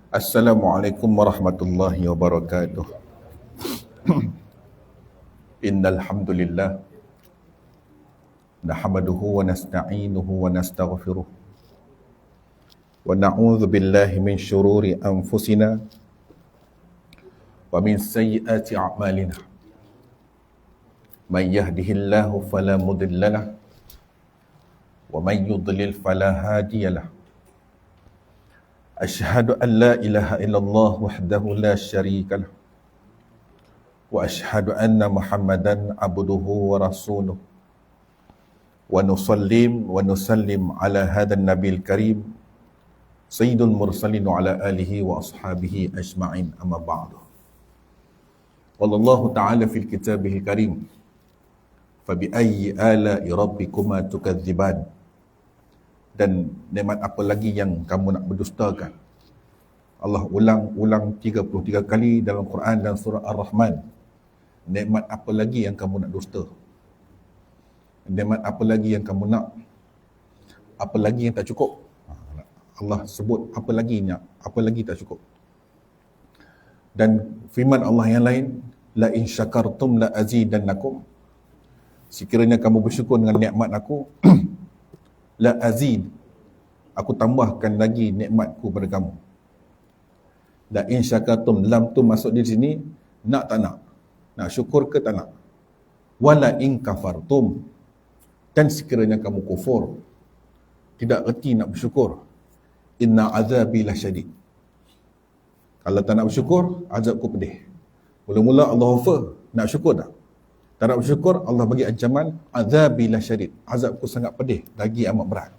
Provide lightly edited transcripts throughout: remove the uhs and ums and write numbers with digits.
Assalamualaikum warahmatullahi wabarakatuh. Innal hamdalillah nahmaduhu wa nasta'inuhu wa nastaghfiruh wa na'udzu billahi min shururi anfusina wa min sayyiati a'malina. Man yahdihillahu fala mudilla lahu wa man yudlil fala hadiya lahu. Asyhadu an la ilaha illallah wahdahu la syarika lahu wa asyhadu anna Muhammadan abduhu wa rasuluh wa nusallim ala hadan nabil karim sayyidul mursalin wa ala alihi wa ashabihi ajma'in, amma ba'du. Wallahu ta'ala fil kitabihil karim fa bi ayyi ala'i rabbikuma tukadziban. Dan nikmat apa lagi yang kamu nak berdustakan? Allah ulang 33 kali dalam Quran dan surah Ar-Rahman. Nikmat apa lagi yang kamu nak dusta? Nikmat apa lagi yang kamu nak? Apa lagi yang tak cukup? Allah sebut apa lagi tak cukup. Dan firman Allah yang lain, la in syakartum la azidannakum. Sekiranya kamu bersyukur dengan nikmat aku, la azid, aku tambahkan lagi nikmatku pada kamu. La in syakartum, lam tu masuk di sini, nak tak nak? Nak syukur ke tak nak? Wala in kafartum, dan sekiranya kamu kufur, tidak erti nak bersyukur, inna azabi lasyadid. Kalau tak nak bersyukur, azabku pedih. Mula-mula Allah offer, nak syukur tak? Tak nak bersyukur, Allah bagi ancaman, azabi lasyadid, azabku sangat pedih, lagi amat berat.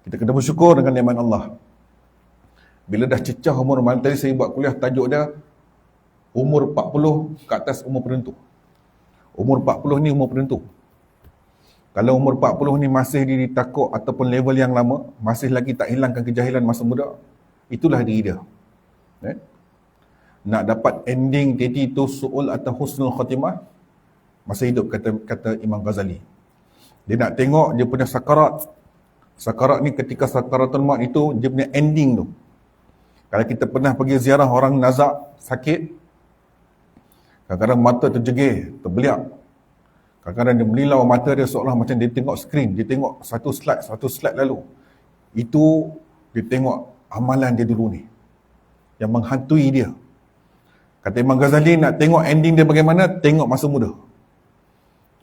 Kita kena bersyukur dengan nikmat Allah. Bila dah cecah umur, malam tadi saya buat kuliah, tajuk dia umur 40 ke atas umur penentu. Umur 40 ni umur penentu. Kalau umur 40 ni masih diri takut ataupun level yang lama, masih lagi tak hilangkan kejahilan masa muda, itulah diri dia. Nak dapat ending tadi tu su'ul atau husnul khatimah, masa hidup, kata Imam Ghazali. Dia nak tengok dia punya sakarat. Sakarat ni ketika sakaratul maut itu, dia punya ending tu. Kalau kita pernah pergi ziarah orang nazak, sakit, kadang-kadang mata terjegir, terbeliak. Kadang-kadang dia melilau mata dia seolah macam dia tengok skrin, dia tengok satu slide lalu. Itu dia tengok amalan dia dulu ni, yang menghantui dia. Kata Imam Ghazali, nak tengok ending dia bagaimana, tengok masa muda.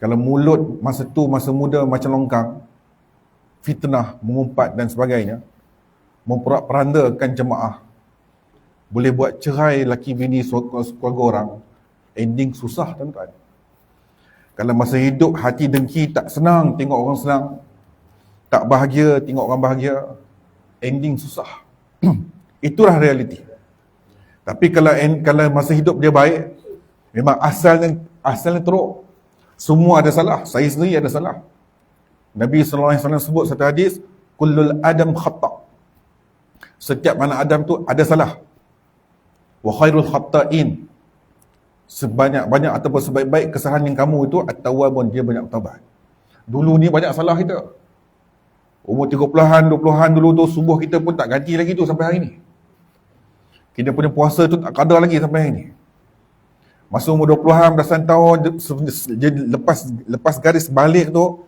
Kalau mulut masa tu, masa muda macam longkang, fitnah, mengumpat dan sebagainya, memperandakan jemaah, boleh buat cerai laki bini keluarga orang, ending susah tuan-tuan. Kalau masa hidup hati dengki, tak senang tengok orang senang, tak bahagia tengok orang bahagia, ending susah. Itulah realiti. Tapi kalau masa hidup dia baik, memang asalnya teruk. Semua ada salah, saya sendiri ada salah. Nabi SAW sebut satu hadis, kullul adam khata'. Setiap anak Adam tu ada salah. Wa khairul khata'in, sebanyak-banyak ataupun sebaik-baik kesalahan yang kamu itu at-tawwabun, dia banyak bertaubat. Dulu ni banyak salah kita. Umur 30-an, 20-an dulu tu, subuh kita pun tak ganti lagi tu sampai hari ni. Kita punya puasa tu tak qada lagi sampai hari ni. Masa umur 20-an, belasan tahun, dia lepas garis balik tu,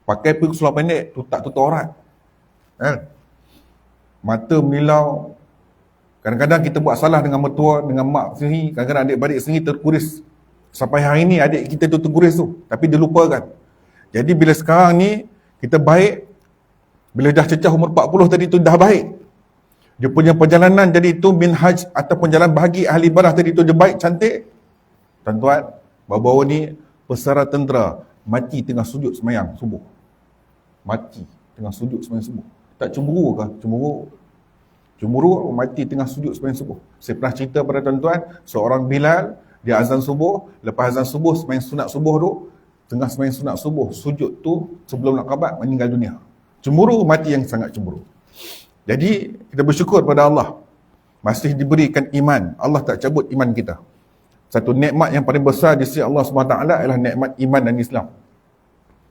pakai pergi seluar pendek, tu tak tutup aurat. Mata melilau. Kadang-kadang kita buat salah dengan mertua, dengan mak sendiri, kadang-kadang adik-beradik sendiri terkuris. Sampai hari ni adik kita tu terkuris tu, tapi dia lupakan. Jadi bila sekarang ni kita baik, bila dah cecah umur 40 tadi tu dah baik, dia punya perjalanan jadi tu minhaj ataupun jalan bahagi ahli ibadah tadi tu dia baik, cantik. Tuan-tuan, baru-baru ni pesara tentera mati tengah sujud sembahyang subuh. Mati tengah sujud sembahyang subuh. Tak cemburu ke? Cemburu mati tengah sujud sembahyang subuh. Saya pernah cerita pada tuan-tuan, seorang Bilal, dia azan subuh, lepas azan subuh, sembahyang sunat subuh tu, tengah sembahyang sunat subuh, sujud tu sebelum nak qabat, meninggal dunia. Cemburu, mati yang sangat cemburu. Jadi, kita bersyukur pada Allah, masih diberikan iman. Allah tak cabut iman kita. Satu nikmat yang paling besar di sisi Allah SWT ialah nikmat iman dan Islam.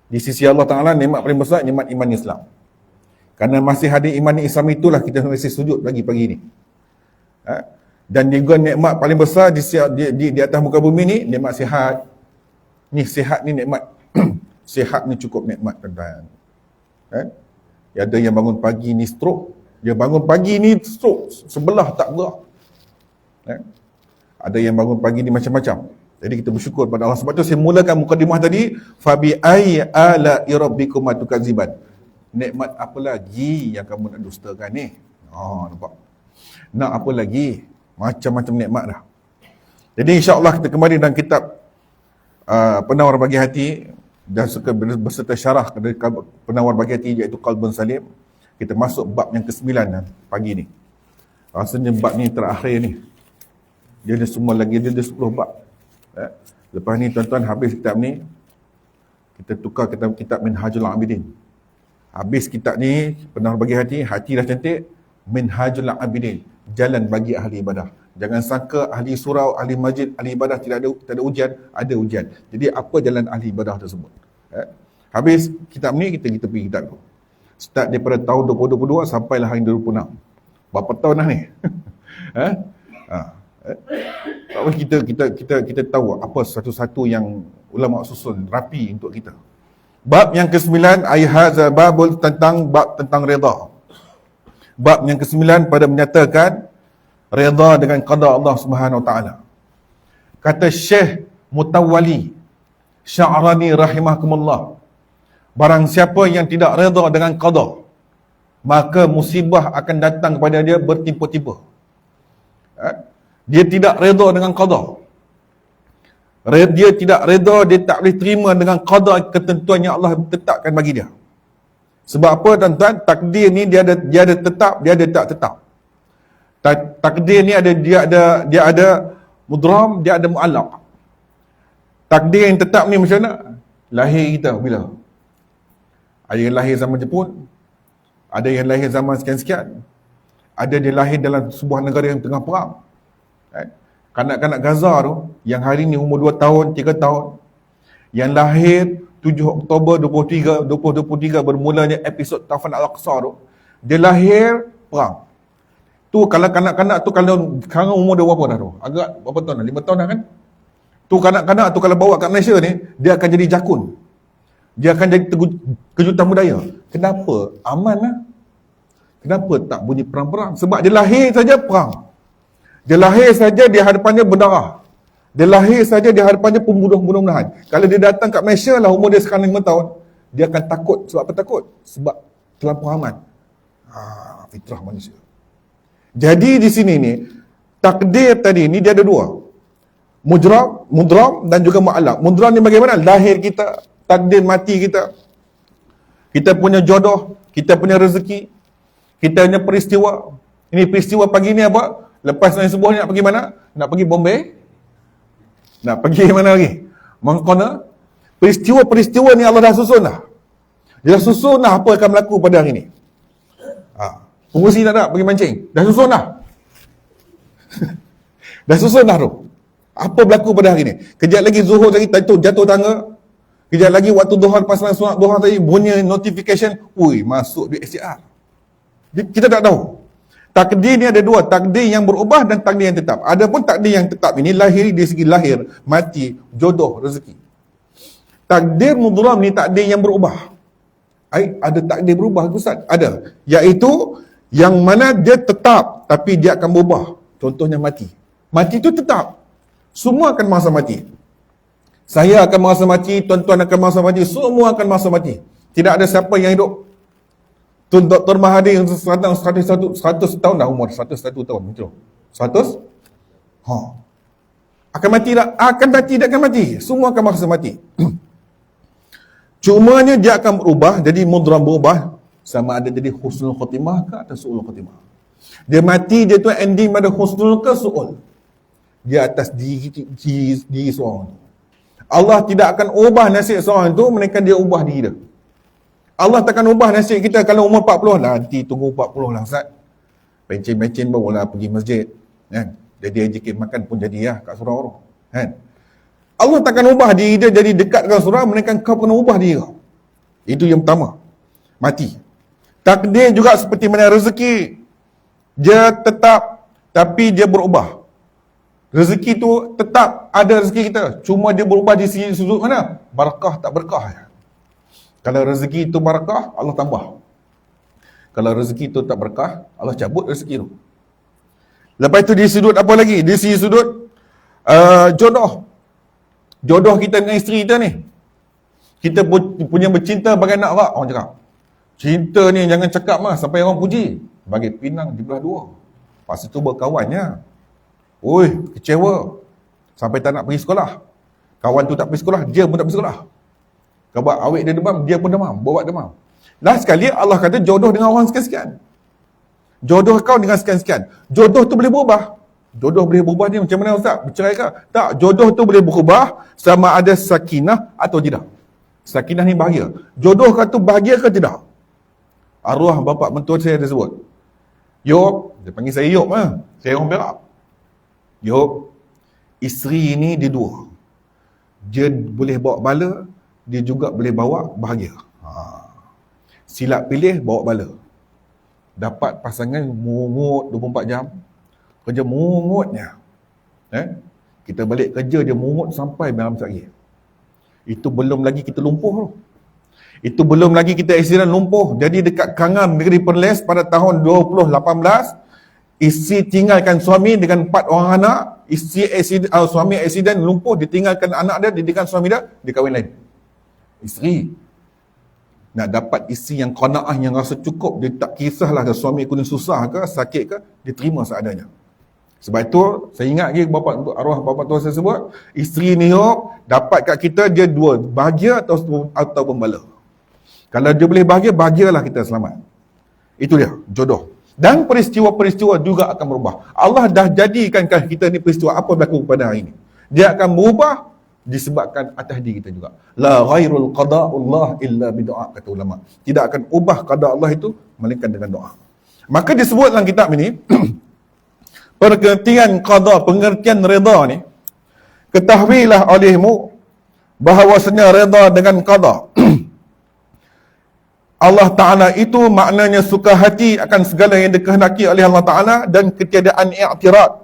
Di sisi Allah Ta'ala, nikmat paling besar, nikmat iman Islam. Kerana masih ada iman Islam itulah kita masih sujud lagi pagi ni. Dan juga nikmat paling besar di atas muka bumi ni, nikmat sihat. Ni sihat ni nikmat. Sihat ni cukup nikmat, tuan-tuan. Ada yang bangun pagi ni stroke. Dia bangun pagi ni stroke, sebelah tak gerak. Ada yang bangun pagi ni macam-macam. Jadi kita bersyukur pada Allah. Sebab tu saya mulakan mukadimah tadi, fabi ayyi ala'i rabbikuma tukadziban. Nikmat apa lagi yang kamu nak dustakan ni? Nampak? Nak apa lagi? Macam-macam nikmat dah. Jadi insya-Allah kita kembali dalam kitab Penawar Bagi Hati dan berserta syarah dari Penawar Bagi Hati, iaitu Qalbun Salim. Kita masuk bab yang ke-9 pagi ni. Rasanya bab ni terakhir ni. Dia ada semua lagi, dia ada 10 bab. Lepas ni tuan-tuan habis kitab ni, kita tukar kitab Minhajul Abidin. Habis kitab ni, Penawar Bagi Hati, hati dah cantik, Minhajul Abidin, jalan bagi ahli ibadah. Jangan sangka ahli surau, ahli masjid, ahli ibadah tak ada ujian, ada ujian. Jadi apa jalan ahli ibadah tersebut? Habis kitab ni, kita pergi kitab tu. Start daripada tahun 2022 sampailah hari 2026. Berapa tahun dah ni? Kita tahu apa satu-satu yang ulama susun rapi untuk kita. Bab yang ke-9, ayhaza babul bab tentang redha. Bab yang ke-9 pada menyatakan redha dengan qada Allah Subhanahu Wa Taala. Kata Syekh Mutawali Sya'rani rahimahkumullah, barang siapa yang tidak redha dengan qada, maka musibah akan datang kepada dia bertimpa-timpa. Dia tidak redha dengan qada. Dia tidak redha, dia tak boleh terima dengan qada, ketentuan yang Allah tetapkan bagi dia. Sebab apa tuan-tuan? Takdir ni dia ada tetap, dia ada tak tetap. Takdir ni dia ada mudram, dia ada mu'allaq. Takdir yang tetap ni macam mana? Lahir kita bila? Ada yang lahir zaman Jepun, ada yang lahir zaman sekian-sekian, ada dia lahir dalam sebuah negara yang tengah perang. Kanak-kanak Gaza tu, yang hari ni umur 2 tahun, 3 tahun, yang lahir 7 Oktober 2023 bermulanya episod Taufan Al-Aqsa tu, dia lahir perang. Tu kalau kanak-kanak tu, kalau sekarang umur dia berapa dah tu? Agak berapa tahun dah? 5 tahun dah kan? Tu kanak-kanak tu kalau bawa kat Malaysia ni, dia akan jadi jakun. Dia akan jadi kejutan budaya. Kenapa? Aman lah. Kenapa tak bunyi perang-perang? Sebab dia lahir saja perang. Dia lahir saja di hadapannya berdarah. Dia lahir saja di hadapannya pembunuh-pembunuhan. Kalau dia datang kat Malaysia lah, umur dia sekarang 5 tahun, dia akan takut. Sebab apa takut? Sebab terlampau aman. Fitrah manusia. Jadi di sini ni, takdir tadi ni dia ada 2. Mudram dan juga mu'allaq. Mudram ni bagaimana? Lahir kita, takdir mati kita. Kita punya jodoh, kita punya rezeki, kita punya peristiwa. Ini peristiwa pagi ni apa? Lepas ni subuh ni nak pergi mana? Nak pergi Bombay? Nak pergi mana lagi? Mengkona? Peristiwa-peristiwa ni Allah dah susun dah. Dia dah susun dah apa akan berlaku pada hari ni. Pengurusi tak nak pergi mancing. Dah susun dah. Dah susun dah tu. Apa berlaku pada hari ni? Kejap lagi Zuhur tadi jatuh tangga. Kejap lagi waktu Duha, pasangan sunat Duha tadi bunyi notification. Ui, masuk duit SCR. Kita tak tahu. Takdir ni ada 2, takdir yang berubah dan takdir yang tetap. Adapun takdir yang tetap ini lahir dari segi lahir, mati, jodoh, rezeki. Takdir mudram ni takdir yang berubah. Ada takdir berubah Ustaz? Ada. Iaitu yang mana dia tetap tapi dia akan berubah. Contohnya mati. Mati itu tetap. Semua akan masa mati. Saya akan masa mati, tuan-tuan akan masa mati, semua akan masa mati. Tidak ada siapa yang hidup. Dr. Mahathir 100 tahun dah umur, 101 tahun betul. 100? Akan mati tak? Akan mati, tak akan mati. Semua akan masa mati. Cumanya dia akan berubah, jadi mudram berubah, sama ada jadi husnul khatimah ke atau su'ul khatimah. Dia mati, dia tu ending pada husnul ke su'ul. Dia atas diri seorang. Allah tidak akan ubah nasib seorang itu, melainkan dia ubah diri dia. Allah takkan ubah nasib kita kalau umur 40 lah. Nanti tunggu 40 lah Ustaz. Pencin-pencin barulah pergi masjid. Kan? Jadi rezeki makan pun jadi lah kat surau tu. Kan? Allah takkan ubah diri dia jadi dekat dengan surau, melainkan kau kena ubah diri kau. Itu yang pertama. Mati. Takdir juga seperti mana rezeki. Dia tetap tapi dia berubah. Rezeki tu tetap ada rezeki kita, cuma dia berubah di sudut mana? Barakah tak berkah. Kalau rezeki itu barakah, Allah tambah. Kalau rezeki itu tak berkah, Allah cabut rezeki tu. Lepas itu di sudut apa lagi? Di sudut jodoh. Jodoh kita dengan isteri kita ni. Kita punya bercinta bagai nak rak, orang cakap. Cinta ni jangan cakap mah sampai orang puji. Bagi pinang di belah dua. Lepas itu berkawannya. Oi, kecewa. Sampai tak nak pergi sekolah. Kawan tu tak pergi sekolah, dia pun tak pergi sekolah. Sebab awet dia demam, dia pun demam, bawa demam. Last sekali Allah kata jodoh dengan orang sekian-sekian. Jodoh kau dengan sekian-sekian. Jodoh tu boleh berubah. Jodoh boleh berubah ni macam mana Ustaz? Bercerai ke? Tak, jodoh tu boleh berubah sama ada sakinah atau tidak. Sakinah ni bahagia. Jodoh kau tu bahagia ke tidak? Arwah bapak mentua saya ada sebut. Yop, dia panggil saya Yop lah. Saya orang Perak. Yop, isteri ni dia dua. Dia boleh bawa bala, dia juga boleh bawa bahagia. Silap pilih, bawa bala. Dapat pasangan mungut 24 jam. Kerja mungutnya. Kita balik kerja, dia mungut sampai malam sehari. Itu belum lagi kita lumpuh tu. Itu belum lagi kita aksiden lumpuh. Jadi dekat Kangan Negeri Perlis pada tahun 2018, isteri tinggalkan suami dengan 4 orang anak. Suami aksiden lumpuh, ditinggalkan anak dia, didikan suami dia, dia kahwin lain. Isteri nak dapat isteri yang qanaah, yang rasa cukup, dia tak kisahlah suami aku ni susah ke, sakit ke, dia terima seadanya. Sebab itu saya ingat lagi arwah bapa tua saya sebut, isteri ni dapat kat kita dia dua, bahagia ataupun bala. Kalau dia boleh bahagia, bahagialah kita selamat. Itu dia jodoh. Dan peristiwa-peristiwa juga akan berubah. Allah dah jadikan kita ni peristiwa apa berlaku pada hari ini. Dia akan berubah disebabkan atas diri kita juga. La ghairul qada'ullah illa bidu'a, kata ulama. Tidak akan ubah qada Allah itu melainkan dengan doa. Maka disebut dalam kitab ini pengertian qada, pengertian reda ni, ketahuilah olehmu bahawasanya reda dengan qada Allah Ta'ala itu maknanya suka hati akan segala yang dikehendaki oleh Allah Ta'ala dan ketiadaan i'tirad,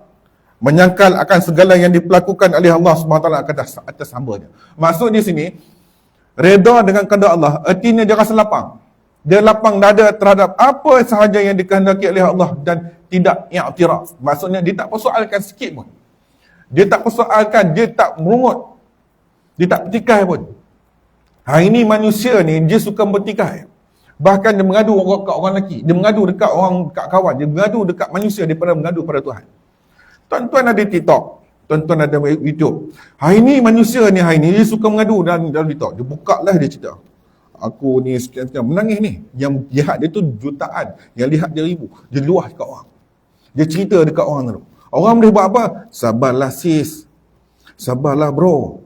menyangkal akan segala yang diperlakukan oleh Allah SWT atas hamba-Nya. Maksud di sini, reda dengan kehendak Allah, artinya dia rasa lapang. Dia lapang dada terhadap apa sahaja yang dikehendaki oleh Allah dan tidak i'tirad. Maksudnya dia tak persoalkan sikit pun. Dia tak persoalkan, dia tak merungut. Dia tak bertikai pun. Hari ini manusia ni, dia suka bertikai. Bahkan dia mengadu dekat orang lelaki, dia mengadu dekat orang, dekat kawan, dia mengadu dekat manusia daripada mengadu pada Tuhan. Tuan-tuan ada TikTok, tuan-tuan ada YouTube. Hari ni manusia ni dia suka mengadu dalam TikTok. Dia buka lah, dia cerita. Aku ni sekian-sekian, menangis ni. Yang lihat dia tu jutaan, yang lihat dia ribu. Dia luah dekat orang. Dia cerita dekat orang tu. Orang boleh buat apa? Sabarlah sis. Sabarlah bro.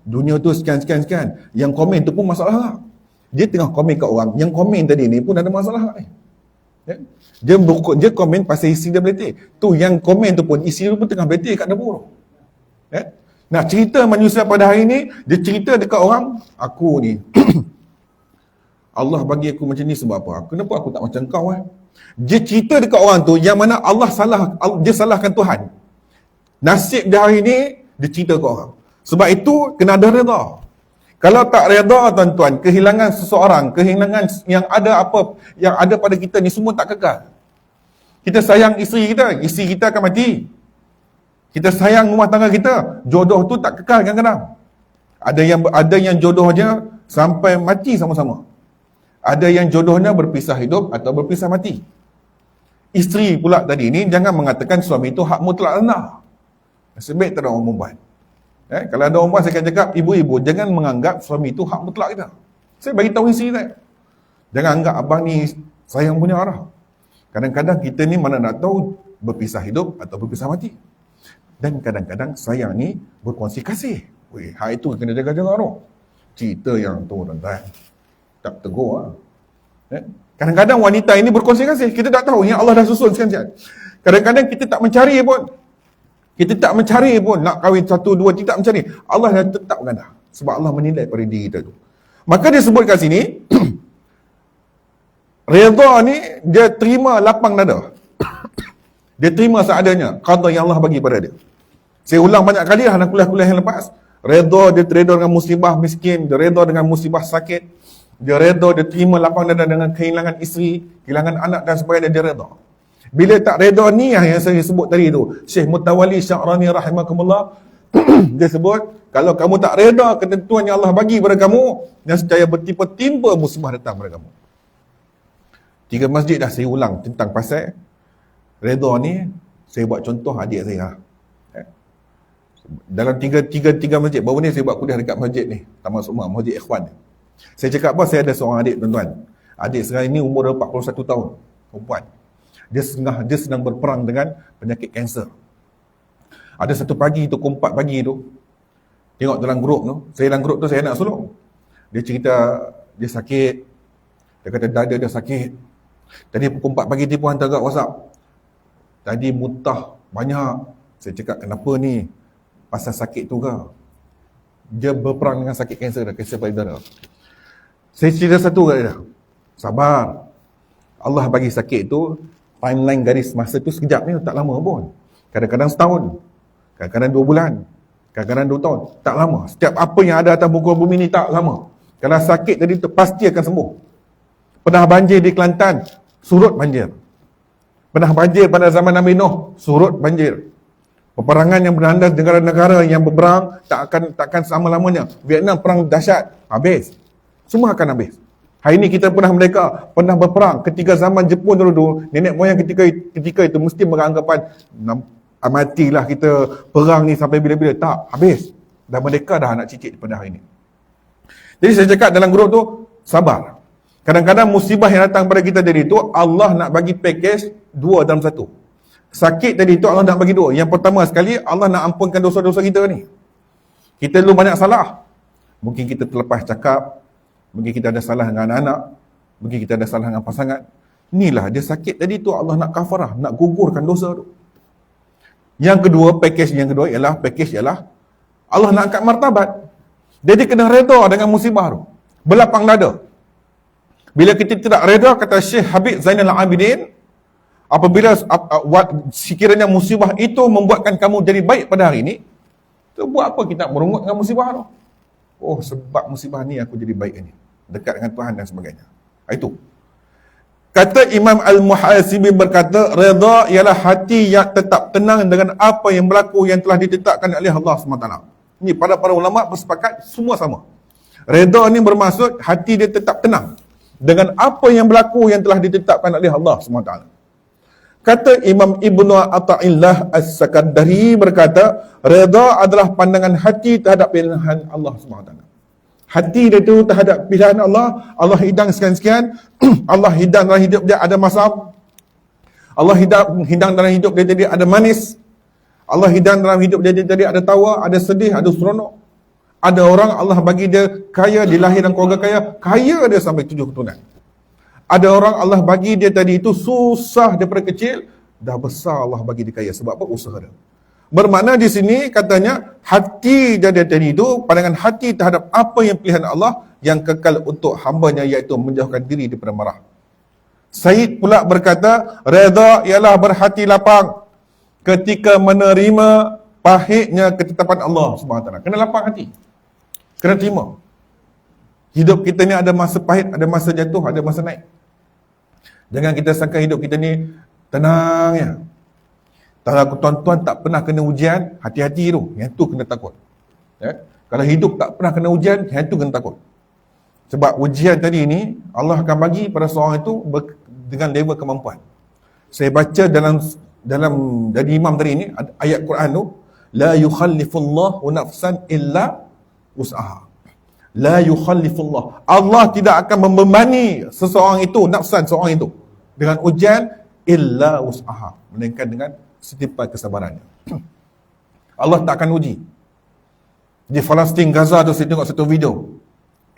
Dunia tu sekian-sekian. Yang komen tu pun masalah lah. Dia tengah komen kat orang, yang komen tadi ni pun ada masalah. Dia komen pasal isi dia beletih. Tu yang komen tu pun, isi dia pun tengah beletih kat dapur. Nah, cerita manusia pada hari ni, dia cerita dekat orang, aku ni Allah bagi aku macam ni sebab apa? Kenapa aku tak macam kau? Dia cerita dekat orang tu yang mana dia salahkan Tuhan. Nasib dia hari ni, dia cerita kat orang. Sebab itu kena ada reda. Kalau tak reda, tuan-tuan, kehilangan seseorang, kehilangan yang ada pada kita ni semua tak kekal. Kita sayang isteri kita akan mati. Kita sayang rumah tangga kita, jodoh tu tak kekal kadang-kadang. Ada yang jodohnya sampai mati sama-sama. Ada yang jodohnya berpisah hidup atau berpisah mati. Isteri pula tadi ni jangan mengatakan suami itu hak mutlak rendah. Sebaik tak ada orang perempuan. Kalau ada orang saya akan cakap, ibu-ibu jangan menganggap suami itu hak mutlak kita. Saya bagi tahu isteri saya. Jangan anggap abang ni sayang punya arah. Kadang-kadang kita ni mana nak tahu berpisah hidup atau berpisah mati. Dan kadang-kadang sayang ni berkongsi kasih. Hak itu kena jaga-jaga tu. Cerita yang tu tuan-tuan. Tak tegur lah. Kadang-kadang wanita ini berkongsi kasih. Kita tak tahu yang Allah dah susun sekian-sekian. Kadang-kadang kita tak mencari pun. Kita tak mencari pun nak kahwin 1, 2, tidak mencari. Allah dah tetapkan dah. Sebab Allah menilai pada diri kita tu. Maka dia sebut kat sini, redha ni dia terima lapang dada. Dia terima seadanya qada yang Allah bagi pada dia. Saya ulang banyak kali dalam kuliah-kuliah yang lepas. Dia reda dengan musibah miskin, dia reda dengan musibah sakit, dia reda, dia terima lapang dada dengan kehilangan isteri, kehilangan anak dan sebagainya, dia reda. Bila tak reda ni yang saya sebut tadi tu, Syekh Mutawalli Sya'rani rahimakumullah, dia sebut, kalau kamu tak reda ketentuan yang Allah bagi pada kamu, nescaya bertimpa-timpa musibah datang pada kamu. 3 masjid dah saya ulang tentang pasal reda ni. Saya buat contoh adik saya. Dalam tiga masjid, baru ni saya buat kuliah dekat masjid ni, Taman Sukma, Masjid Ikhwan. Saya cakap apa, saya ada seorang adik tuan-tuan. Adik sekarang ini umur 41 tahun, perempuan. Dia sedang berperang dengan penyakit kanser. Ada satu pagi tu, pukul 4 pagi tu, tengok dalam grup tu, saya dalam grup tu saya nak sulung. Dia cerita dia sakit. Dia kata dada dia sakit. Tadi pukul 4 pagi dia pun hantar kat WhatsApp. Tadi muntah banyak. Saya cakap kenapa ni? Pasal sakit tu ke? Dia berperang dengan sakit kanser dah, kanser payudara. Saya cerita satu kat dia. Sabar. Allah bagi sakit tu, timeline garis masa tu sekejap ni, tak lama pun. Kadang-kadang setahun. Kadang-kadang 2 bulan. Kadang-kadang 2 tahun. Tak lama. Setiap apa yang ada atas muka bumi ni tak lama. Kalau sakit tadi tu pasti akan sembuh. Pernah banjir di Kelantan, surut banjir. Pernah banjir pada zaman Nabi Nuh, surut banjir. Peperangan yang berlandas negara-negara yang berperang takkan selama-lamanya. Vietnam perang dahsyat, habis. Semua akan habis. Hari ini kita pernah merdeka, pernah berperang. Ketika zaman Jepun dulu, nenek moyang ketika itu mesti beranggapan matilah kita perang ni sampai bila-bila. Tak, habis. Dah merdeka dah anak cicit pada hari ini. Jadi saya cakap dalam grup tu, sabar. Kadang-kadang musibah yang datang pada kita dari itu, Allah nak bagi package 2 dalam 1. Sakit tadi itu Allah nak bagi 2. Yang pertama sekali, Allah nak ampunkan dosa-dosa kita ni. Kita dulu banyak salah. Mungkin kita terlepas cakap, mungkin kita ada salah dengan anak-anak, mungkin kita ada salah dengan pasangan. Inilah dia sakit tadi tu, Allah nak kafarah, nak gugurkan dosa tu. Yang kedua, package yang kedua ialah Allah nak angkat martabat. Jadi kena reda dengan musibah tu. Berlapang dada. Bila kita tidak reda, kata Syekh Habib Zainal Abidin, apabila sekiranya musibah itu membuatkan kamu jadi baik pada hari ini, tu buat apa kita merungut dengan musibah tu? Oh, sebab musibah ni aku jadi baik ini, dekat dengan Tuhan dan sebagainya. Itu. Kata Imam Al-Muhasibi berkata, redha ialah hati yang tetap tenang dengan apa yang berlaku yang telah ditetapkan oleh Allah SWT. Ini para ulama bersepakat semua sama. Redha ni bermaksud hati dia tetap tenang dengan apa yang berlaku yang telah ditetapkan oleh Allah SWT. Kata Imam Ibnu Ata'illah As-Sakandari berkata, redha adalah pandangan hati terhadap pilihan Allah SWT. Hati dia tu terhadap pilihan Allah, Allah hidang sekian-sekian, Allah hidang dalam hidup dia ada masam, Allah hidang dalam hidup dia jadi ada manis, Allah hidang dalam hidup dia jadi ada tawa, ada sedih, ada seronok. Ada orang Allah bagi dia kaya, dilahirkan keluarga kaya dia sampai 7 keturunan. Ada orang Allah bagi dia tadi itu susah daripada kecil, dah besar Allah bagi dia kaya. Sebab apa? Usaha dia. Bermakna di sini katanya hati dia tadi itu, pandangan hati terhadap apa yang pilihan Allah yang kekal untuk hambanya, iaitu menjauhkan diri daripada marah. Said pula berkata, redha ialah berhati lapang ketika menerima pahitnya ketetapan Allah SWT. Kena lapang hati. Kena terima. Hidup kita ni ada masa pahit, ada masa jatuh, ada masa naik. Jangan kita sangka hidup kita ni tenang ya. Kalau tuan-tuan tak pernah kena ujian, hati-hati tu. Yang tu kena takut. Ya? Kalau hidup tak pernah kena ujian, yang tu kena takut. Sebab ujian tadi ni, Allah akan bagi pada seorang itu dengan level kemampuan. Saya baca dalam dari imam tadi ni, ayat Quran tu, la yukhallifullahu nafsan illa usaha. La yukhallifullah. Allah tidak akan membebani seseorang itu, nafsan seorang itu, dengan ujian illa usaha. Melainkan dengan setipai kesabarannya. Allah tak akan uji. Di Palestin, Gaza tu saya tengok satu video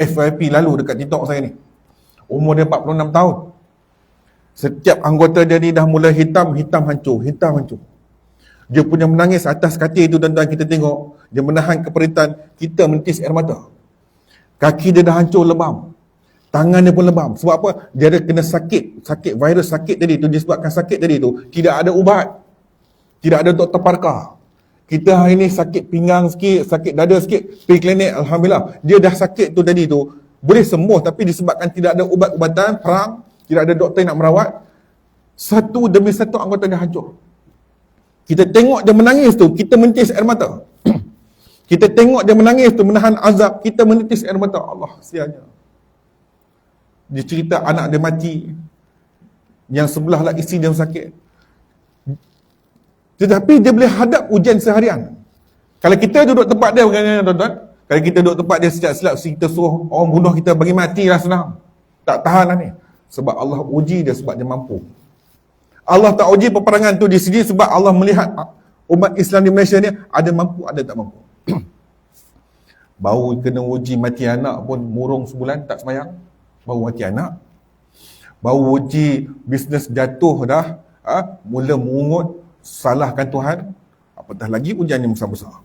FYP lalu dekat TikTok saya ni. Umur dia 46 tahun. Setiap anggota dia ni dah mula hitam hancur. Dia punya menangis atas katil itu, tuan-tuan, kita tengok. Dia menahan keperitan, kita menitis air mata. Kaki dia dah hancur, lebam. Tangan dia pun lebam. Sebab apa? Dia ada kena sakit virus sakit tadi tu, disebabkan sakit tadi tu tidak ada ubat. Tidak ada doktor parkar. Kita hari ni sakit pinggang sikit, sakit dada sikit, pergi klinik, Alhamdulillah. Dia dah sakit tu tadi tu, boleh sembuh, tapi disebabkan tidak ada ubat-ubatan, perang, tidak ada doktor yang nak merawat, satu demi satu anggota dia hancur. Kita tengok dia menangis tu, kita menitis air mata. Kita tengok dia menangis tu, menahan azab, kita menitis air mata. Allah, sianya. Dia cerita anak dia mati, yang sebelah lah isteri dia sakit. Tetapi dia boleh hadap ujian seharian. Kalau kita duduk tempat dia, tuan-tuan, kalau kita duduk tempat dia silap-silap, kita suruh orang bunuh kita, bagi mati lah senang. Tak tahan lah ni. Sebab Allah uji dia sebab dia mampu. Allah tak uji peperangan tu di sini sebab Allah melihat umat Islam di Malaysia ni ada mampu, ada tak mampu. Baru kena uji mati anak pun murung sebulan tak sembahyang. Baru mati anak. Baru uji bisnes jatuh dah, mula mungut, salahkan Tuhan, apatah lagi ujian yang besar-besar.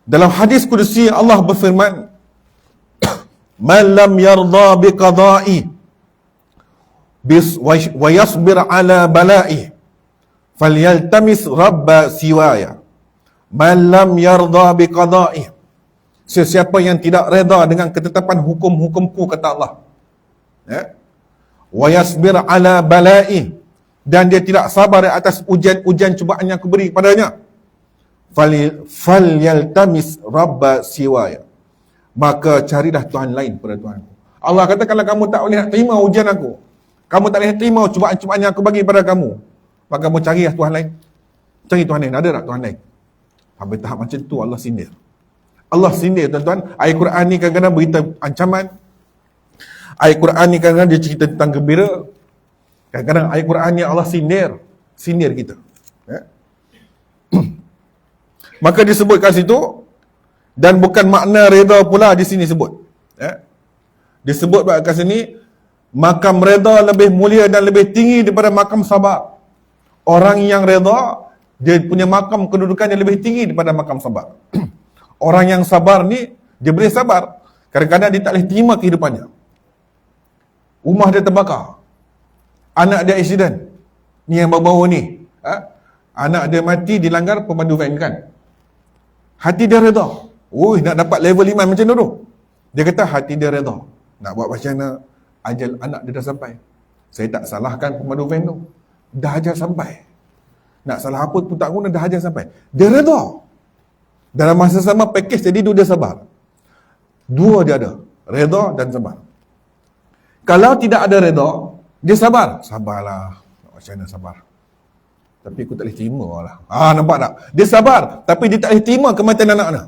Dalam hadis kudusi Allah berfirman, "Man lam yarda biqada'i wa yasbir ala bala'i falyaltamis rabba siwaya." Man lam yarda biqada'i, sesiapa yang tidak reda dengan ketetapan hukum-hukumku, kata Allah, wa yasbir ala bala'i, dan dia tidak sabar di atas ujian-ujian cubaan yang aku beri kepadanya, falyaltamis rabba siwaya, maka carilah Tuhan lain pada Tuhanku. Allah kata, kalau kamu tak boleh nak terima ujian aku, kamu tak boleh terima cubaan-cubaan yang aku bagi pada kamu, maka kamu carilah Tuhan lain. Cari Tuhan lain. Ada tak Tuhan lain? Sampai tahap macam tu Allah sindir. Allah sindir, tuan-tuan. Ayat Quran ni kadang-kadang berita ancaman. Ayat Quran ni kadang-kadang dia cerita tentang gembira. Kadang-kadang ayat Quran ni Allah sindir kita. Maka disebut kat situ, dan bukan makna reda pula di sini sebut. Disebut kat sini, makam reda lebih mulia dan lebih tinggi daripada makam sabar. Orang yang reda, dia punya makam kedudukan yang lebih tinggi daripada makam sabar. Orang yang sabar ni, dia boleh sabar. Kadang-kadang dia tak boleh terima kehidupannya. Rumah dia terbakar. Anak dia accident. Ni yang baru-baru ni. Anak dia mati dilanggar pemandu van kan. Hati dia reda. Nak dapat level iman macam tu. Dia kata hati dia reda. Nak buat macam mana, ajal anak dia dah sampai. Saya tak salahkan pemandu van tu. Dah ajal sampai. Nak salah apa pun tak guna, dah ajal sampai. Dia reda. Dalam masa sama package jadi dia sabar. Dua dia ada. Reda dan sabar. Kalau tidak ada reda, dia sabar. Sabarlah. Macam mana sabar? Tapi aku tak boleh terima lah. Nampak tak? Dia sabar. Tapi dia tak boleh terima kematian anak-anak.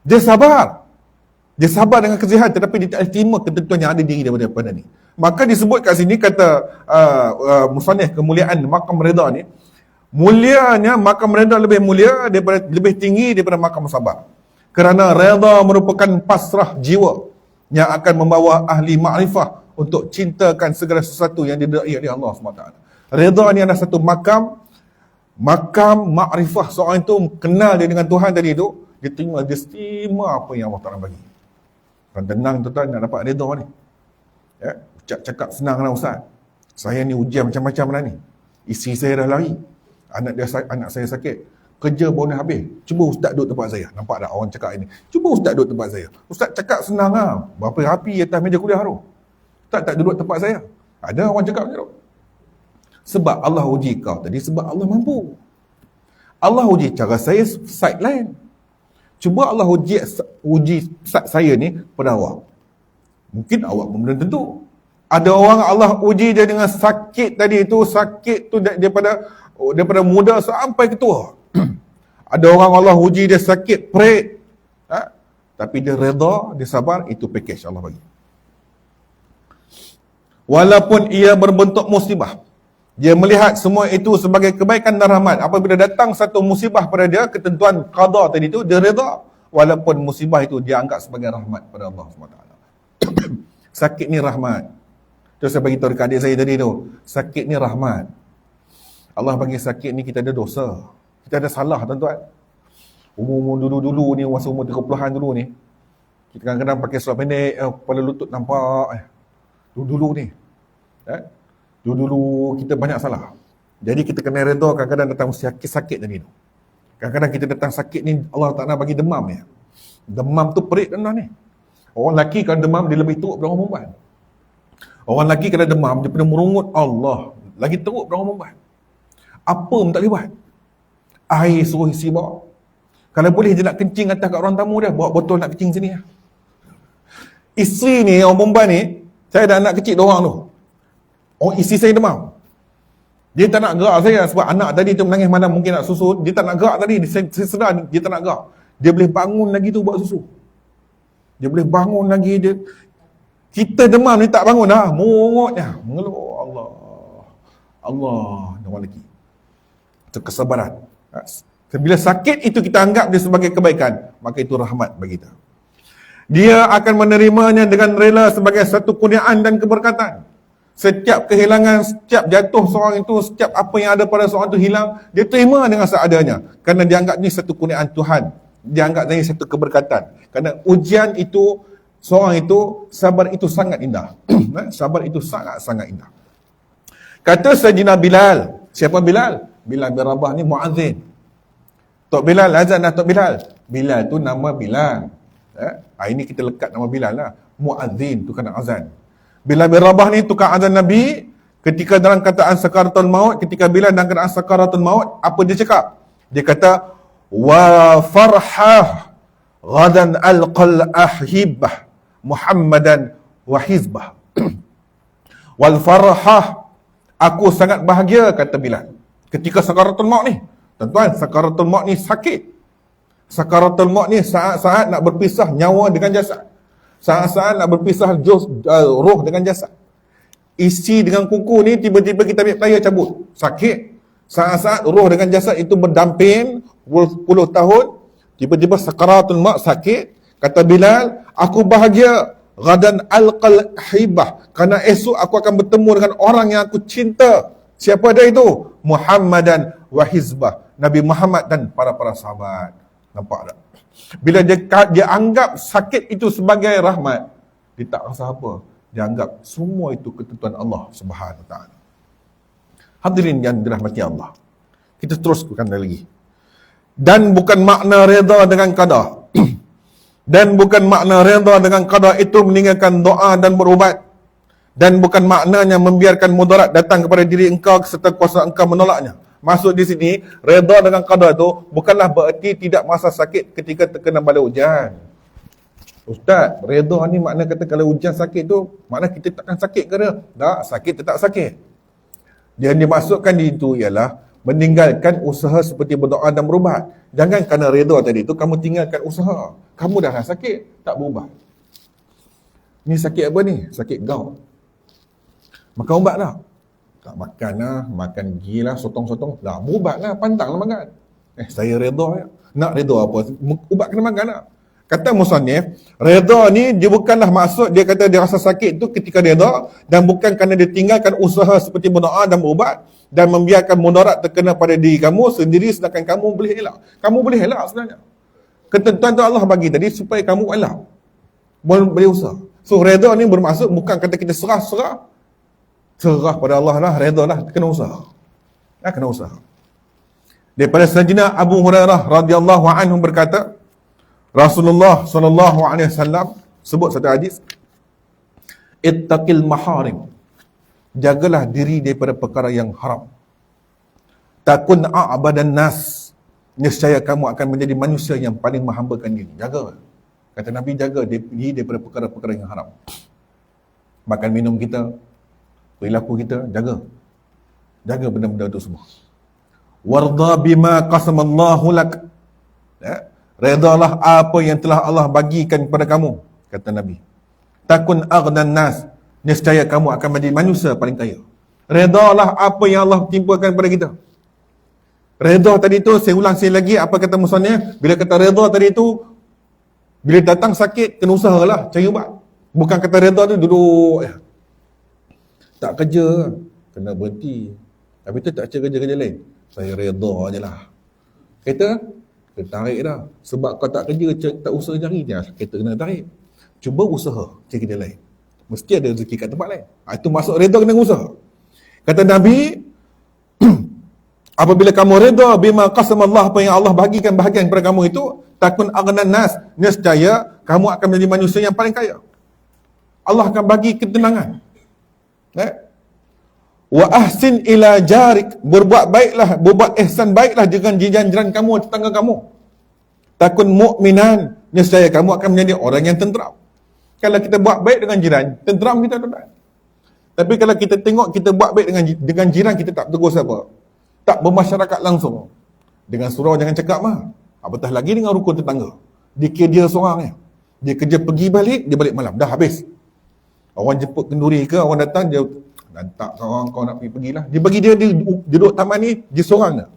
Dia sabar. Dia sabar dengan kesihatan, tetapi dia tak boleh terima ketentuan yang ada diri daripada ni. Maka disebut kat sini, kata musannif, kemuliaan makam reda ni, mulianya makam reda lebih mulia daripada, lebih tinggi daripada makam sabar. Kerana reda merupakan pasrah jiwa yang akan membawa ahli ma'rifah untuk cintakan segala sesuatu yang diridai oleh Allah SWT. Reda ni adalah satu makam ma'rifah. Seorang itu kenal dia dengan Tuhan tadi tu, dia terima apa yang Allah Ta'ala bagi. Kan tenang tuan-tuan nak dapat reda ni. Cakap senang lah Ustaz. Saya ni ujian macam-macam dah ni. Isteri saya dah lari. Anak saya sakit. Kerja baru nak habis. Cuba Ustaz duduk tempat saya. Nampak tak orang cakap ini? Cuba Ustaz duduk tempat saya. Ustaz cakap senang lah. Berapa rapi atas meja kuliah tu. Ustaz tak duduk tempat saya. Ada orang cakap macam tu. Sebab Allah uji kau tadi. Sebab Allah mampu. Allah uji cara saya side lain. Cuba Allah uji side saya ni pada awak. Mungkin awak pun belum tentu. Ada orang Allah uji dia dengan sakit tadi tu. Sakit tu daripada muda sampai ke tua. Ada orang Allah uji dia sakit, perit. Tapi dia reda, dia sabar, itu package Allah bagi. Walaupun ia berbentuk musibah, dia melihat semua itu sebagai kebaikan dan rahmat. Apabila datang satu musibah pada dia, ketentuan qada tadi tu, dia reda. Walaupun musibah itu dia anggap sebagai rahmat pada Allah SWT. Sakit ni rahmat. Terus saya bagi tahu dekat adik saya tadi tu, sakit ni rahmat. Allah bagi sakit ni, kita ada dosa. Kita ada salah tuan-tuan. Umur dulu-dulu ni, masa umur 30-an dulu ni, kita kadang-kadang pakai seluar pendek, kepala lutut nampak. Dulu-dulu ni. Dulu-dulu kita banyak salah. Jadi kita kena redha kadang-kadang datang sakit tadi tu. Kadang-kadang kita datang sakit ni Allah Ta'ala bagi demam ya. Demam tu perit tuan ni. Orang lelaki kalau demam dia lebih teruk daripada orang perempuan. Orang lelaki kalau demam dia pernah merungut, Allah lagi teruk daripada orang perempuan. Apa pun tak boleh buat. Air suruh isi bawa. Kalau boleh dia nak kencing atas kat ruang tamu dia, bawa botol nak kencing sini lah. Isteri ni, orang perempuan ni, saya ada anak kecil 2 orang tu. Oh, isteri saya demam. Dia tak nak gerak saya sebab anak tadi tu menangis malam mungkin nak susu. Dia tak nak gerak tadi. Saya sedar dia tak nak gerak. Dia boleh bangun lagi tu buat susu. Dia boleh bangun lagi dia. Kita demam ni tak bangun dah. Mungutnya. Mengeluh. Allah. Demam lagi. Itu kesabaran. Bila sakit itu kita anggap dia sebagai kebaikan, maka itu rahmat bagi kita. Dia akan menerimanya dengan rela sebagai satu kurniaan dan keberkatan. Setiap kehilangan, setiap jatuh seorang itu, setiap apa yang ada pada seorang itu hilang, dia terima dengan seadanya. Kerana dia anggap ini satu kurniaan Tuhan. Dia anggap ini satu keberkatan. Kerana ujian itu, seorang itu, sabar itu sangat indah. Sabar itu sangat-sangat indah. Kata Sayyidina Bilal. Siapa Bilal? Bilal bin Rabah ni muazzin. Tok Bilal, azan dah Tok Bilal. Bilal tu nama Bilal. Ini kita lekat nama Bilal lah. Muazzin tu kena azan. Bilal bin Rabah ni tukang azan Nabi ketika dalam keadaan sakaratul maut, ketika Bilal dalam keadaan sakaratul maut, apa dia cakap? Dia kata, wa farhah ghadan alqal ahibah Muhammadan wa hizbah. Wal farhah, aku sangat bahagia, kata Bilal, ketika sakaratul maut ni. Tuan-tuan, sakaratul maut ni sakit. Sakaratul maut ni saat-saat nak berpisah nyawa dengan jasad. Saat-saat nak berpisah roh dengan jasad. Isi dengan kuku ni tiba-tiba kita ambil pelaya cabut. Sakit. Saat-saat roh dengan jasad itu berdamping puluh tahun, tiba-tiba sakaratul maut sakit. Kata Bilal, aku bahagia ghadan alqal hibah, kerana esok aku akan bertemu dengan orang yang aku cinta. Siapa dia itu? Muhammadan wa hizbah, Nabi Muhammad dan para sahabat. Nampak tak? Bila dia anggap sakit itu sebagai rahmat, dia tak rasa apa. Dia anggap semua itu ketentuan Allah Subhanahu Wa Taala. Hadirin yang dirahmati Allah, kita teruskan lagi. Dan bukan makna redha dengan qada. Dan bukan makna redha dengan qada itu meninggalkan doa dan berubat. Dan bukan maknanya membiarkan mudarat datang kepada diri engkau serta kuasa engkau menolaknya. Maksud di sini, redha dengan qada itu bukanlah bererti tidak masa sakit ketika terkena bala hujan. Ustaz, redha ni makna kata kalau hujan sakit tu, makna kita takkan sakit ke dia? Tak, sakit tetap sakit. Yang dimaksudkan di itu ialah meninggalkan usaha seperti berdoa dan berubat. Jangan kerana redha tadi itu kamu tinggalkan usaha. Kamu dah sakit, tak berubah. Ni sakit apa ni? Sakit gout. Makan ubat tak? Tak makan lah, makan gila, sotong-sotong. Dah, berubat lah, pantang lah makan. Saya redha ya. Nak redha apa? Ubat kena makan lah. Kata musannif, redha ni dia bukanlah maksud dia kata dia rasa sakit tu ketika redha, dan bukan kerana dia tinggalkan usaha seperti berdoa dan berubat dan membiarkan mudarat terkena pada diri kamu sendiri sedangkan kamu boleh elak. Kamu boleh elak sebenarnya. Ketentuan tu Allah bagi tadi supaya kamu elak. Boleh usaha. So redha ni bermaksud bukan kata kita serah pada Allah lah, redha lah, kena usaha. Kena usaha. Daripada Sayyidina Abu Hurairah radhiyallahu anhu berkata, Rasulullah sallallahu alaihi wasallam sebut satu hadis, ittaqil maharim, jagalah diri daripada perkara yang haram. Takun a'badan nas, nescaya kamu akan menjadi manusia yang paling menghambakan diri. Jaga. Kata Nabi, jaga diri daripada perkara-perkara yang haram. Makan minum kita, perilaku kita, jaga benda-benda itu semua. Warda bima qasamallahu lak, redalah apa yang telah Allah bagikan kepada kamu, kata Nabi. Takun aghnan nas, nescaya kamu akan menjadi manusia paling kaya. Redalah apa yang Allah timpakan kepada kita. Redha tadi tu, saya ulang sekali lagi apa kata musannif. Bila kata redha tadi tu, bila datang sakit, kena usahalah cari ubat. Bukan kata redha tu duduk tak kerja, kena berhenti. Habis tu tak cari kerja-kerja lain. Saya redha je lah. Kereta, kena tarik dah. Sebab kau tak kerja, tak usaha cari dia, kereta kena tarik. Cuba usaha, cari kerja lain. Mesti ada rezeki kat tempat lain. Itu maksud redha kena usaha. Kata Nabi, Apabila kamu reda bima qasamallah, apa yang Allah bahagikan bahagian kepada kamu itu, takun aghnan nas, nescaya kamu akan menjadi manusia yang paling kaya. Allah akan bagi ketenangan. Wa ahsin ila jarik, berbuat baiklah, berbuat ihsan baiklah dengan jiran kamu, tetangga kamu. Takun mu'minan, nescaya kamu akan menjadi orang yang tenteram. Kalau kita buat baik dengan jiran, tenteram kita, tuan-tuan. Tapi kalau kita tengok kita buat baik dengan jiran, kita tak tegur siapa, tak bermasyarakat langsung, dengan surau jangan cakap mah, apatah lagi dengan rukun tetangga, dikira dia seorang ya. Dia kerja pergi balik, dia balik malam, dah habis. Orang jemput kenduri ke, orang datang, dia tak kawan kau nak pergilah. Dia bagi dia duduk taman ni, dia seorang dah.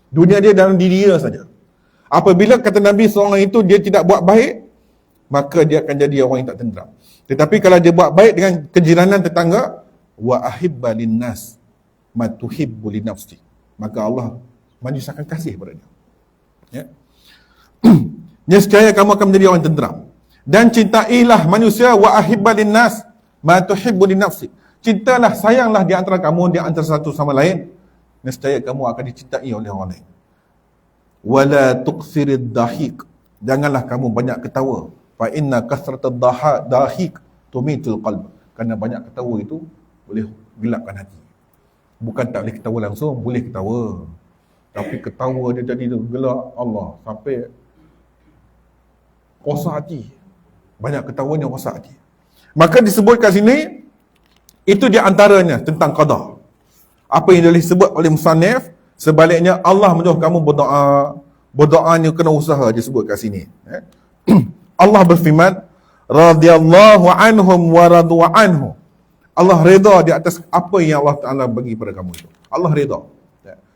Dunia dia dalam diri dia saja. Apabila kata Nabi seorang itu dia tidak buat baik, maka dia akan jadi orang yang tak tenteram. Tetapi kalau dia buat baik dengan kejiranan tetangga, wa ahibba linnas ma tuhibbu li nafsi, maka Allah manusia akan kasih pada dia. Ya. Nescaya kamu akan menjadi orang tenteram. Dan cintailah manusia, wa ahibba linnas ma tuhibbu li nafsi. Cintalah, sayanglah di antara kamu, di antara satu sama lain, nescaya kamu akan dicintai oleh orang lain. Wala tuqsirid dahik, janganlah kamu banyak ketawa. Fa inna kasratad dahik tumitul qalb, kerana banyak ketawa itu boleh gelapkan hati. Bukan tak boleh ketawa langsung, boleh ketawa, tapi ketawa dia jadi gelap Allah sampai rosak hati. Banyak ketawa ni rosak hati. Maka disebut kat sini, itu di antaranya tentang qada. Apa yang disebut oleh musannif, sebaliknya Allah menyuruh kamu berdoa. Berdoa ni kena usaha, disebut kat sini. Allah berfirman, radhiyallahu anhum wa radu anhu. Allah redha di atas apa yang Allah Ta'ala bagi pada kamu itu. Allah redha.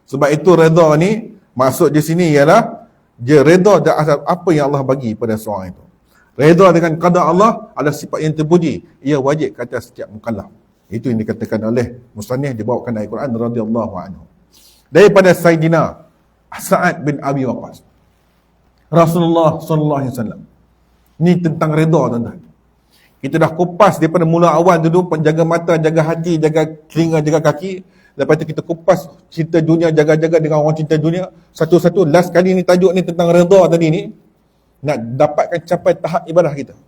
Sebab itu redha ni, maksud di sini ialah dia redha di atas apa yang Allah bagi pada seorang itu. Redha dengan qada Allah adalah sifat yang terpuji. Ia wajib ke atas setiap mukallaf. Itu yang dikatakan oleh musannif, dibawakan dari Quran, radhiyallahu anhu. Daripada Sayyidina Sa'ad bin Abi Waqqas, Rasulullah sallallahu alaihi wasallam. Ni tentang redha, tuan-tuan. Kita dah kupas daripada mula awal dulu, penjaga mata, jaga hati, jaga telinga, jaga kaki. Lepas tu kita kupas cinta dunia, jaga-jaga dengan orang cinta dunia. Satu-satu, last kali ni tajuk ni tentang redha tadi ni, nak dapatkan capai tahap ibadah kita.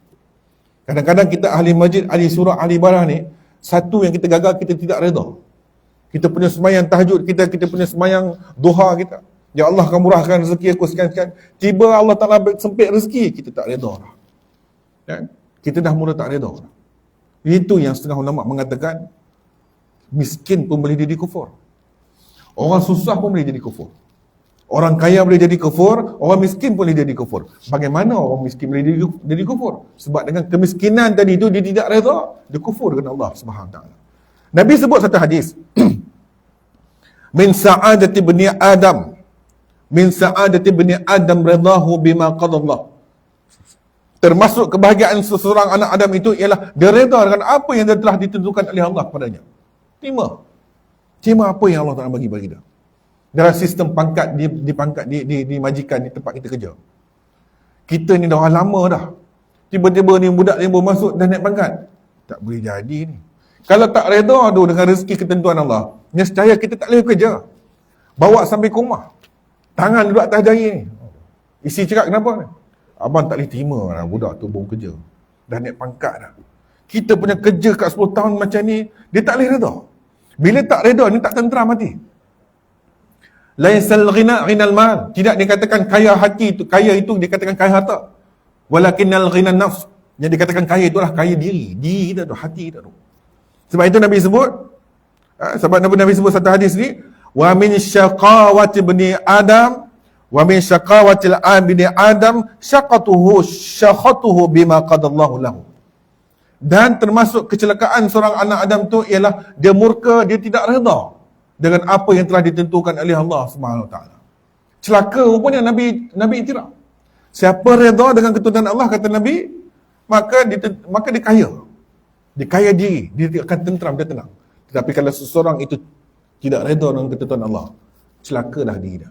Kadang-kadang kita ahli masjid, ahli surah, ahli ibadah ni, satu yang kita gagal, kita tidak redha. Kita punya semayang tahajud kita punya semayang duha kita, ya Allah akan murahkan rezeki aku sekian-sekian. Tiba Allah Ta'ala sempit rezeki, kita tak redha lah. Ya? Kita dah mula tak redha. Itu yang setengah ulama mengatakan, miskin pun boleh jadi kufur. Orang susah pun boleh jadi kufur. Orang kaya boleh jadi kufur, orang miskin boleh jadi kufur. Bagaimana orang miskin boleh jadi kufur? Sebab dengan kemiskinan tadi itu, dia tidak redha, dia kufur dengan Allah Subhanahu Wa Taala. Nabi sebut satu hadis, min sa'adati bani Adam, min sa'adati bani Adam redahu bima qadallah. Termasuk kebahagiaan seseorang anak Adam itu ialah dia reda dengan apa yang telah ditentukan oleh Allah kepadanya. Terima apa yang Allah Ta'ala bagi dia. Dalam sistem pangkat di majikan, di tempat kita kerja. Kita ni dah lama dah. Tiba-tiba ni budak yang baru masuk dah naik pangkat. Tak boleh jadi ni. Kalau tak reda tu dengan rezeki ketentuan Allah, nescaya kita tak boleh kerja. Bawa sampai ke rumah, tangan duduk atas jari ni. Isi cakap, kenapa ni? Abang tak boleh terima lah, budak tu baru kerja, dah naik pangkat dah. Kita punya kerja kat 10 tahun macam ni, dia tak boleh reda. Bila tak reda ni, tak tenteram hati. Laisal ghina ghinal mal, tidak dikatakan kaya hati itu, kaya itu dikatakan kaya harta. Walakinnal ghina nafs, yang dikatakan kaya itulah kaya diri kita tu, hati kita tu. Sebab itu Nabi sebut, sebab Nabi sebut satu hadis ni, wa min syaqawati bani Adam, wa min syaqawatil bani Adam syaqatuhu bima qadallahu lahu. Dan termasuk kecelakaan seorang anak Adam tu ialah dia murka, dia tidak redha dengan apa yang telah ditentukan oleh Allah Subhanahu Wa Taala. Celaka rupanya Nabi iktiraf. Siapa redha dengan ketentuan Allah, kata Nabi, maka dia kaya. Dia kaya diri, dia akan tentram, dia tenang. Tetapi kalau seseorang itu tidak redha dengan ketentuan Allah, celakalah diri dia.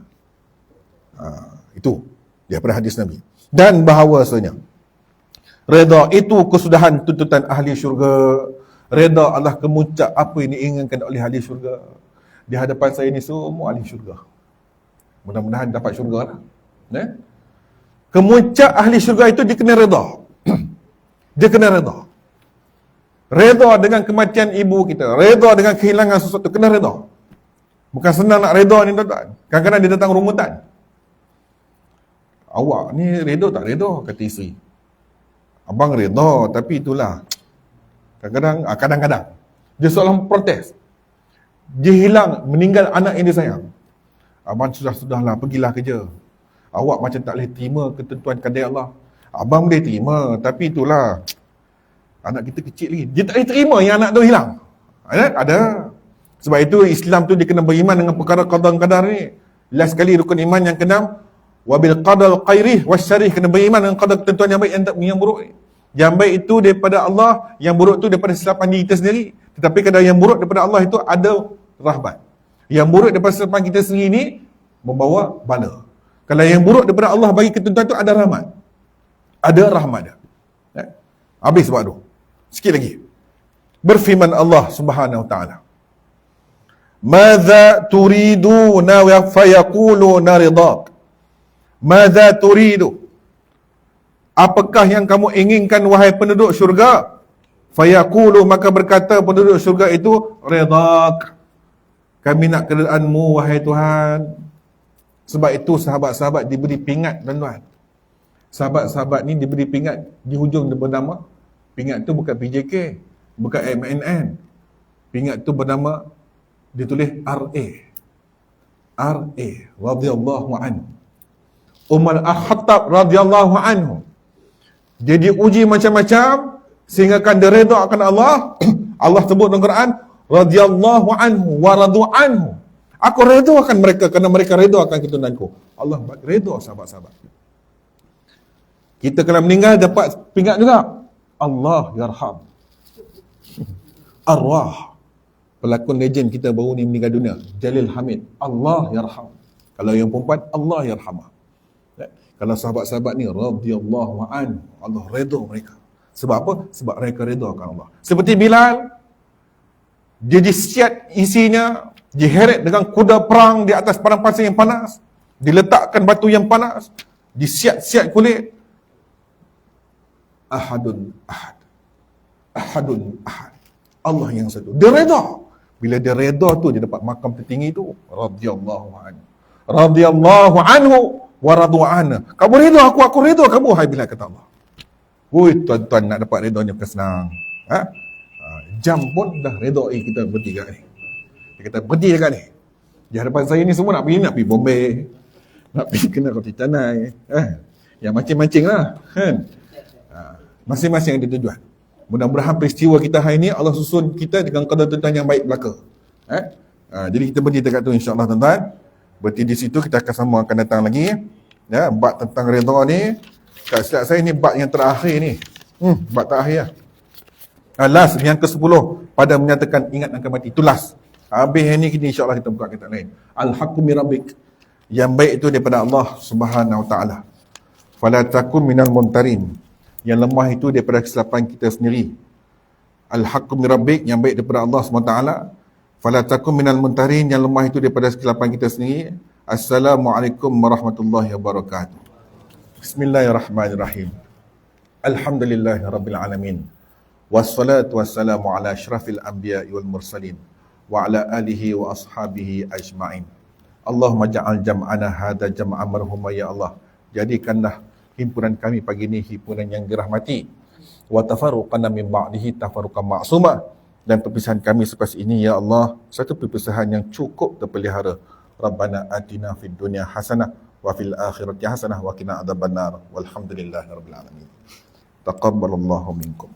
Itu daripada hadis Nabi. Dan bahawasanya redha itu kesudahan tuntutan ahli syurga. Redha adalah kemuncak apa yang diinginkan oleh ahli syurga. Di hadapan saya ni semua ahli syurga. Mudah-mudahan dapat syurga lah. Kemuncak ahli syurga itu dia kena redha. Dia kena redha. Redha dengan kematian ibu kita, redha dengan kehilangan sesuatu, kena redha. Bukan senang nak redha ni tuan-tuan. Kadang-kadang dia datang rumutan. Awak ni redha tak redha, kata isteri. Abang redha, tapi itulah. Kadang-kadang dia seolah protes. Dia hilang, meninggal anak yang dia sayang. Abang sudahlah, pergilah kerja. Awak macam tak boleh terima ketentuan kadar Allah. Abang boleh terima, tapi itulah. Anak kita kecil lagi. Dia tak boleh terima yang anak tu hilang. Ada. Sebab itu Islam tu dia kena beriman dengan perkara qada dan qadar ni. Last sekali rukun iman yang keenam, wabil qadar khairih wasyarih, kena beriman dengan qadar ketentuan yang baik yang buruk ni. Yang baik itu daripada Allah, yang buruk itu daripada kesilapan diri kita sendiri. Tetapi kadang yang buruk daripada Allah itu ada rahmat. Yang buruk daripada kesilapan kita sendiri ni membawa bala. Kalau yang buruk daripada Allah bagi ketentuan itu ada rahmat. Ada rahmat dia. Habis sebab tu. Sikit lagi. Berfirman Allah Subhanahu wa taala. Madza turiduna wa fayaquluna ridak. Madza turidu? Apakah yang kamu inginkan wahai penduduk syurga? Fayaqulu, maka berkata penduduk syurga itu, ridak. Kami nak keredaanmu wahai Tuhan. Sebab itu sahabat-sahabat diberi pingat tuan-tuan. Sahabat-sahabat ni diberi pingat di hujung dia bernama. Pingat tu bukan PJK, bukan MNN. Pingat tu bernama, ditulis RA. RA radhiyallahu anhu. Umar Al-Khattab radhiyallahu anhu. Dia diuji macam-macam sehingga kan dia redha akan Allah. Allah sebut dalam Quran, radhiyallahu anhu wa radu anhu. Aku redha akan mereka kerana mereka redha akan ketentuanku. Allah redha sahabat-sahabat. Kita kalau meninggal dapat pingat juga. Allah yarham. Arwah. Pelakon legend kita baru ni meninggal dunia, Jalil Hamid. Allah yarham. Kalau yang perempuan, Allah yarhamah. Kalau sahabat-sahabat ni radhiyallahu anhu, Allah redha mereka. Sebab apa? Sebab mereka redha akan Allah. Seperti Bilal, dia disiat isinya, diheret dengan kuda perang di atas padang pasir yang panas, diletakkan batu yang panas, disiat-siat kulit. Ahadun ahad. Ahadun ahad. Allah yang satu. Dia redha. Bila dia redha tu, dia dapat makam tertinggi tu. Radhiyallahu anhu. Radhiyallahu anhu wa radu anhu. Kamu redha aku redha kamu. Hai Bilal, kata Allah. Oi tuan-tuan, nak dapat redha ni bukan senang. Jam pun dah redha kita bertiga ni. Dia kata berhenti dekat ni. Di hadapan saya ni semua nak pergi Bombay. Nak pergi kena roti canai. Yang mancing-mancing lah. Kan? Masing-masing ada tujuan. Mudah-mudahan peristiwa kita hari ini Allah susun kita dengan qada tuan yang baik belaka. Jadi kita berhenti dekat tu insya-Allah tuan-tuan. Berhenti di situ, kita akan sama akan datang lagi. Ya, bab tentang redha ni. Tak silap saya ni bab yang terakhir ni. Bab terakhir lah. Last yang ke-10 pada menyatakan ingat akan mati. Itu last. Habis ni kita insya-Allah kita buka kitab lain. Al-haqqu min rabbik. Yang baik itu daripada Allah Subhanahu wa taala. Fala takun minal muntarin. Yang lemah itu daripada kesilapan kita sendiri. Al-haqqu min rabbik, yang baik daripada Allah SWT. Fala takun minal muntarin, yang lemah itu daripada kesilapan kita sendiri. Assalamualaikum warahmatullahi wabarakatuh. Bismillahirrahmanirrahim. Alhamdulillahirabbil alamin. Wassalatu wassalamu ala asyrafil anbiya'i wal mursalin wa ala alihi wa ashabihi ajma'in. Allahumma ja'al jam'ana hadha jam'an marhuma ya Allah. Jadikanlah himpunan kami pagi ini himpunan yang dirahmati. Wa tafarruqana min ba'dihi tafarruqan ma'suma. Dan perpisahan kami selepas ini ya Allah, satu perpisahan yang cukup terpelihara. Rabbana atina fid dunya hasanah wa fil akhirati hasanah wa qina adzabannar. Walhamdulillahirabbil alamin. Taqabbalallahu minkum.